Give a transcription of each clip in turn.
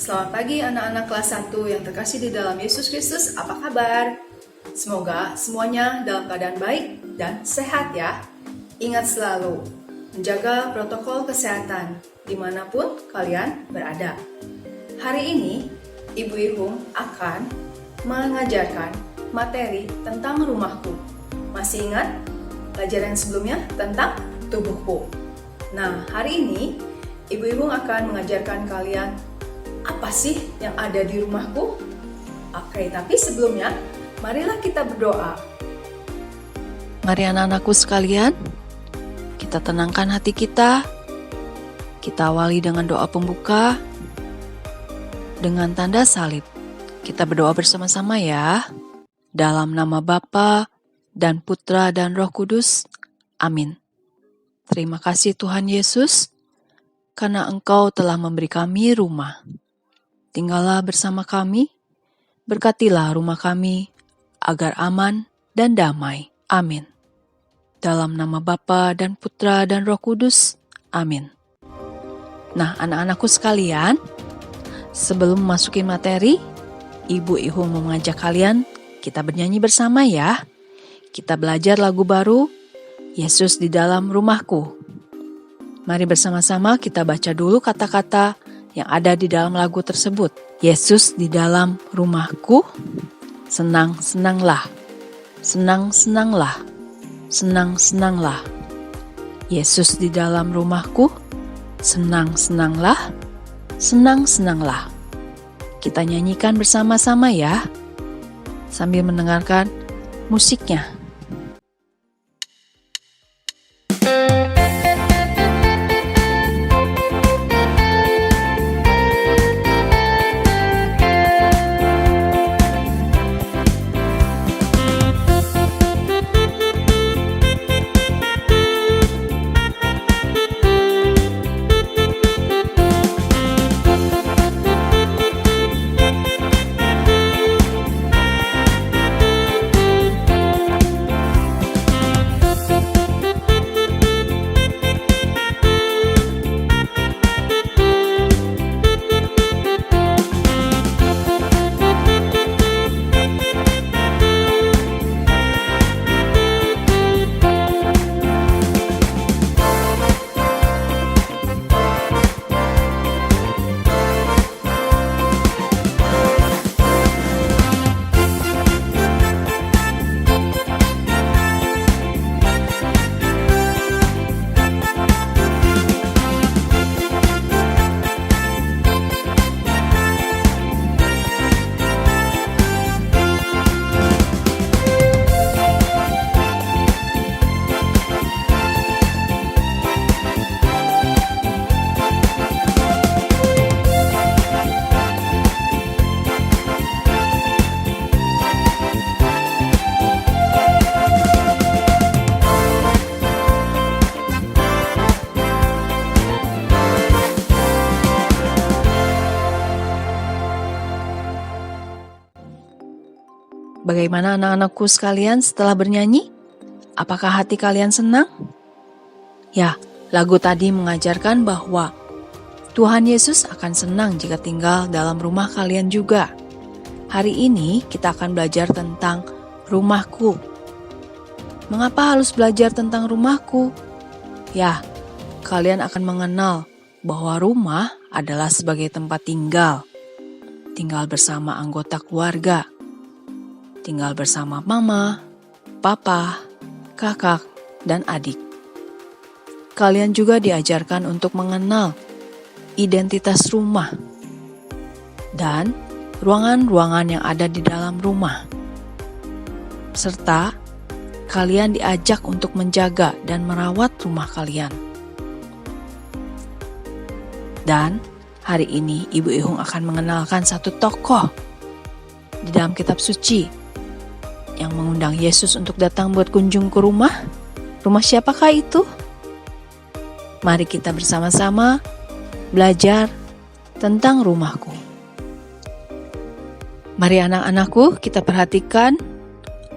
Selamat pagi anak-anak kelas 1 yang terkasih di dalam Yesus Kristus, apa kabar? Semoga semuanya dalam keadaan baik dan sehat ya. Ingat selalu, menjaga protokol kesehatan dimanapun kalian berada. Hari ini, Ibu Ihung akan mengajarkan materi tentang rumahku. Masih ingat pelajaran sebelumnya tentang tubuhku? Nah, hari ini Ibu Ihung akan mengajarkan kalian apa sih yang ada di rumahku? Oke, tapi sebelumnya, marilah kita berdoa. Mari anak-anakku sekalian, kita tenangkan hati kita. Kita awali dengan doa pembuka. Dengan tanda salib, kita berdoa bersama-sama ya. Dalam nama Bapa dan Putra dan Roh Kudus. Amin. Terima kasih Tuhan Yesus, karena Engkau telah memberi kami rumah. Tinggallah bersama kami, berkatilah rumah kami, agar aman dan damai. Amin. Dalam nama Bapa dan Putra dan Roh Kudus. Amin. Nah, anak-anakku sekalian, sebelum memasuki materi, Ibu Ihung mau mengajak kalian, kita bernyanyi bersama ya. Kita belajar lagu baru, Yesus di dalam rumahku. Mari bersama-sama kita baca dulu kata-kata yang ada di dalam lagu tersebut. Yesus di dalam rumahku, senang-senanglah, senang-senanglah, senang-senanglah. Yesus di dalam rumahku, senang-senanglah, senang-senanglah. Kita nyanyikan bersama-sama ya, sambil mendengarkan musiknya. Bagaimana anak-anakku sekalian setelah bernyanyi? Apakah hati kalian senang? Ya, lagu tadi mengajarkan bahwa Tuhan Yesus akan senang jika tinggal dalam rumah kalian juga. Hari ini kita akan belajar tentang rumahku. Mengapa harus belajar tentang rumahku? Ya, kalian akan mengenal bahwa rumah adalah sebagai tempat tinggal. Tinggal bersama anggota keluarga. Tinggal bersama mama, papa, kakak, dan adik. Kalian juga diajarkan untuk mengenal identitas rumah dan ruangan-ruangan yang ada di dalam rumah. Serta kalian diajak untuk menjaga dan merawat rumah kalian. Dan hari ini Ibu Ihung akan mengenalkan satu tokoh di dalam kitab suci yang mengundang Yesus untuk datang buat kunjung ke rumah. Rumah siapakah itu? Mari kita bersama-sama belajar tentang rumahku. Mari anak-anakku kita perhatikan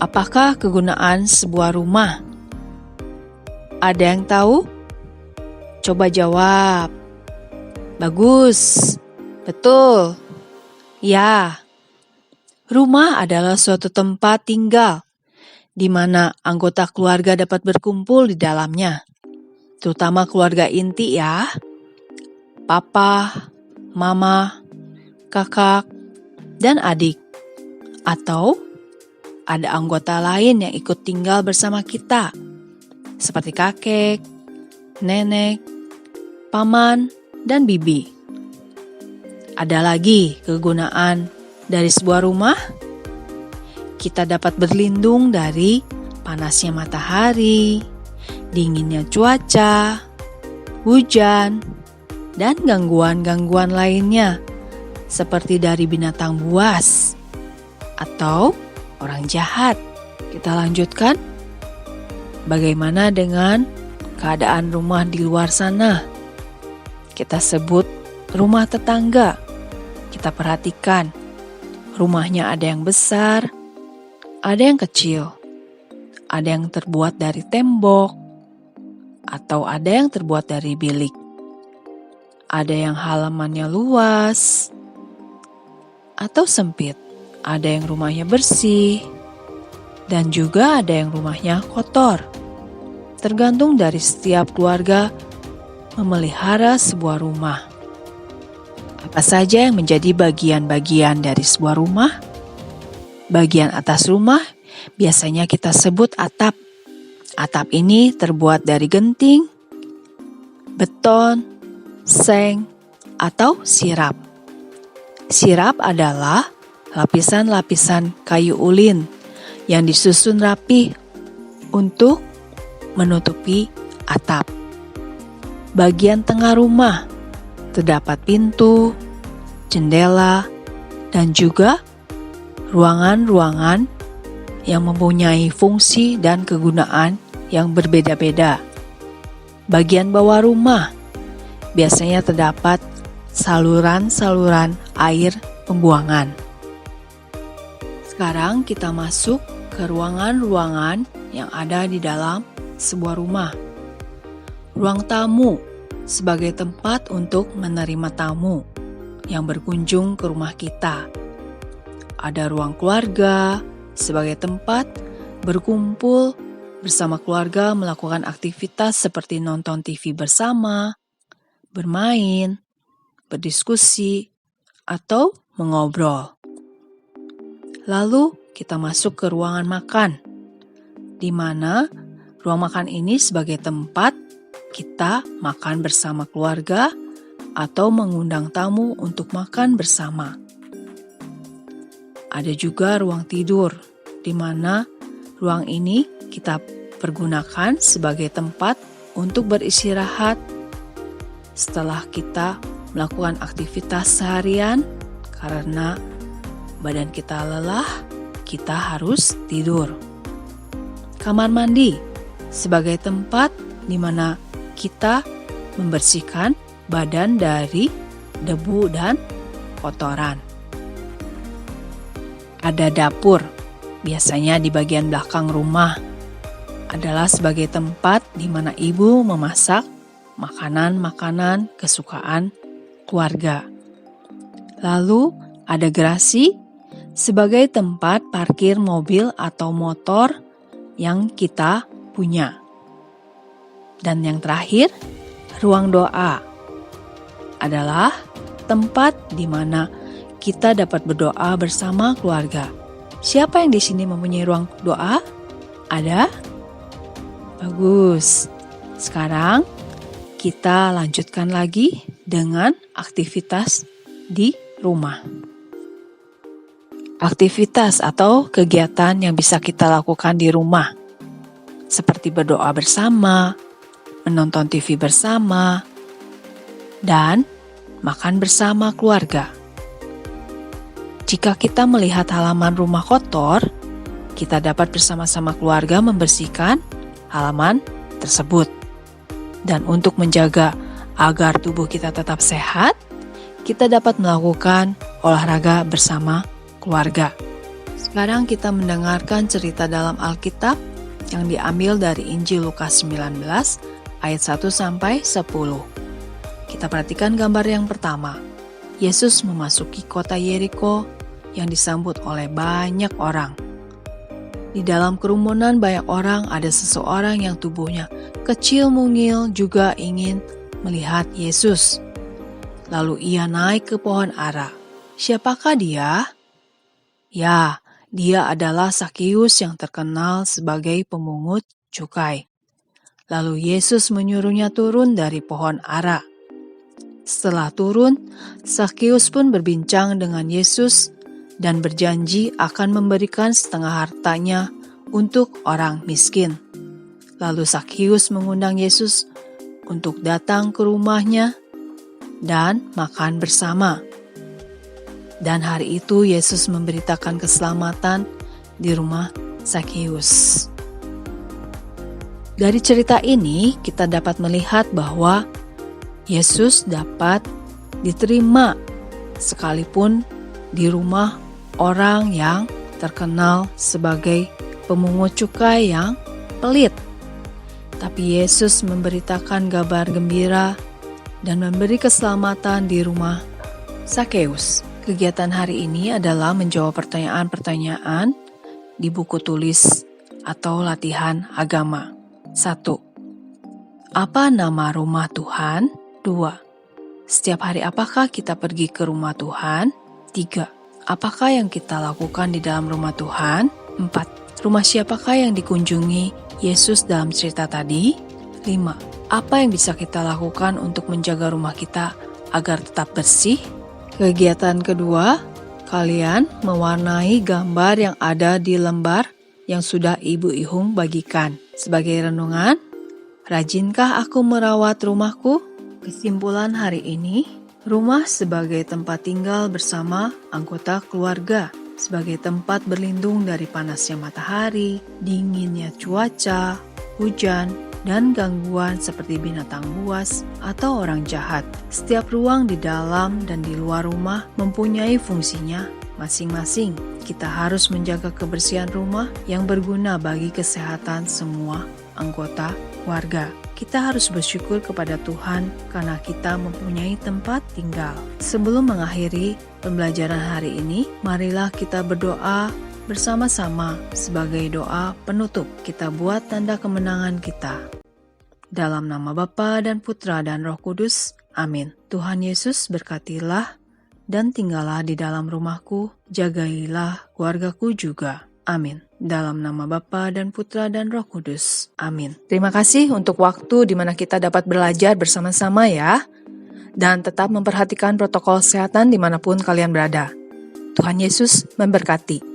apakah kegunaan sebuah rumah. Ada yang tahu? Coba jawab. Bagus. Betul. Ya, rumah adalah suatu tempat tinggal di mana anggota keluarga dapat berkumpul di dalamnya. Terutama keluarga inti ya. Papa, mama, kakak, dan adik. Atau ada anggota lain yang ikut tinggal bersama kita. Seperti kakek, nenek, paman, dan bibi. Ada lagi kegunaan dari sebuah rumah. Kita dapat berlindung dari panasnya matahari, dinginnya cuaca, hujan, dan gangguan-gangguan lainnya, seperti dari binatang buas atau orang jahat. Kita lanjutkan. Bagaimana dengan keadaan rumah di luar sana? Kita sebut rumah tetangga. Kita perhatikan, rumahnya ada yang besar, ada yang kecil, ada yang terbuat dari tembok, atau ada yang terbuat dari bilik. Ada yang halamannya luas, atau sempit. Ada yang rumahnya bersih, dan juga ada yang rumahnya kotor. Tergantung dari setiap keluarga memelihara sebuah rumah. Apa saja yang menjadi bagian-bagian dari sebuah rumah? Bagian atas rumah biasanya kita sebut atap. Atap ini terbuat dari genting, beton, seng, atau sirap. Sirap adalah lapisan-lapisan kayu ulin yang disusun rapi untuk menutupi atap. Bagian tengah rumah terdapat pintu, jendela, dan juga ruangan-ruangan yang mempunyai fungsi dan kegunaan yang berbeda-beda. Bagian bawah rumah biasanya terdapat saluran-saluran air pembuangan. Sekarang kita masuk ke ruangan-ruangan yang ada di dalam sebuah rumah. Ruang tamu sebagai tempat untuk menerima tamu yang berkunjung ke rumah kita. Ada ruang keluarga sebagai tempat berkumpul bersama keluarga melakukan aktivitas seperti nonton TV bersama, bermain, berdiskusi, atau mengobrol. Lalu kita masuk ke ruangan makan, di mana ruang makan ini sebagai tempat kita makan bersama keluarga atau mengundang tamu untuk makan bersama. Ada juga ruang tidur, di mana ruang ini kita pergunakan sebagai tempat untuk beristirahat setelah kita melakukan aktivitas seharian karena badan kita lelah, kita harus tidur. Kamar mandi sebagai tempat di mana kita membersihkan badan dari debu dan kotoran. Ada dapur, biasanya di bagian belakang rumah, adalah sebagai tempat di mana ibu memasak makanan-makanan kesukaan keluarga. Lalu ada garasi sebagai tempat parkir mobil atau motor yang kita punya. Dan yang terakhir, ruang doa adalah tempat di mana kita dapat berdoa bersama keluarga. Siapa yang di sini mempunyai ruang doa? Ada? Bagus. Sekarang kita lanjutkan lagi dengan aktivitas di rumah. Aktivitas atau kegiatan yang bisa kita lakukan di rumah, seperti berdoa bersama, menonton TV bersama, dan makan bersama keluarga. Jika kita melihat halaman rumah kotor, kita dapat bersama-sama keluarga membersihkan halaman tersebut. Dan untuk menjaga agar tubuh kita tetap sehat, kita dapat melakukan olahraga bersama keluarga. Sekarang kita mendengarkan cerita dalam Alkitab yang diambil dari Injil Lukas 19 ayat 1-10. Kita perhatikan gambar yang pertama. Yesus memasuki kota Yeriko yang disambut oleh banyak orang. Di dalam kerumunan banyak orang ada seseorang yang tubuhnya kecil mungil juga ingin melihat Yesus. Lalu ia naik ke pohon ara. Siapakah dia? Ya, dia adalah Zakheus yang terkenal sebagai pemungut cukai. Lalu Yesus menyuruhnya turun dari pohon ara. Setelah turun, Zakheus pun berbincang dengan Yesus dan berjanji akan memberikan setengah hartanya untuk orang miskin. Lalu Zakheus mengundang Yesus untuk datang ke rumahnya dan makan bersama. Dan hari itu Yesus memberitakan keselamatan di rumah Zakheus. Dari cerita ini kita dapat melihat bahwa Yesus dapat diterima sekalipun di rumah orang yang terkenal sebagai pemungut cukai yang pelit. Tapi Yesus memberitakan kabar gembira dan memberi keselamatan di rumah Zakheus. Kegiatan hari ini adalah menjawab pertanyaan-pertanyaan di buku tulis atau latihan agama. 1. Apa nama rumah Tuhan? 2. Setiap hari apakah kita pergi ke rumah Tuhan? 3. Apakah yang kita lakukan di dalam rumah Tuhan? 4. Rumah siapakah yang dikunjungi Yesus dalam cerita tadi? 5. Apa yang bisa kita lakukan untuk menjaga rumah kita agar tetap bersih? Kegiatan kedua, kalian mewarnai gambar yang ada di lembar yang sudah Ibu Ihung bagikan. Sebagai renungan, rajinkah aku merawat rumahku? Kesimpulan hari ini, rumah sebagai tempat tinggal bersama anggota keluarga, sebagai tempat berlindung dari panasnya matahari, dinginnya cuaca, hujan, dan gangguan seperti binatang buas atau orang jahat. Setiap ruang di dalam dan di luar rumah mempunyai fungsinya masing-masing. Kita harus menjaga kebersihan rumah yang berguna bagi kesehatan semua anggota keluarga. Kita harus bersyukur kepada Tuhan karena kita mempunyai tempat tinggal. Sebelum mengakhiri pembelajaran hari ini, marilah kita berdoa bersama-sama sebagai doa penutup. Kita buat tanda kemenangan kita. Dalam nama Bapa dan Putra dan Roh Kudus. Amin. Tuhan Yesus berkatilah dan tinggallah di dalam rumahku, jagailah keluargaku juga. Amin. Dalam nama Bapa dan Putra dan Roh Kudus. Amin. Terima kasih untuk waktu di mana kita dapat belajar bersama-sama ya. Dan tetap memperhatikan protokol kesehatan dimanapun kalian berada. Tuhan Yesus memberkati.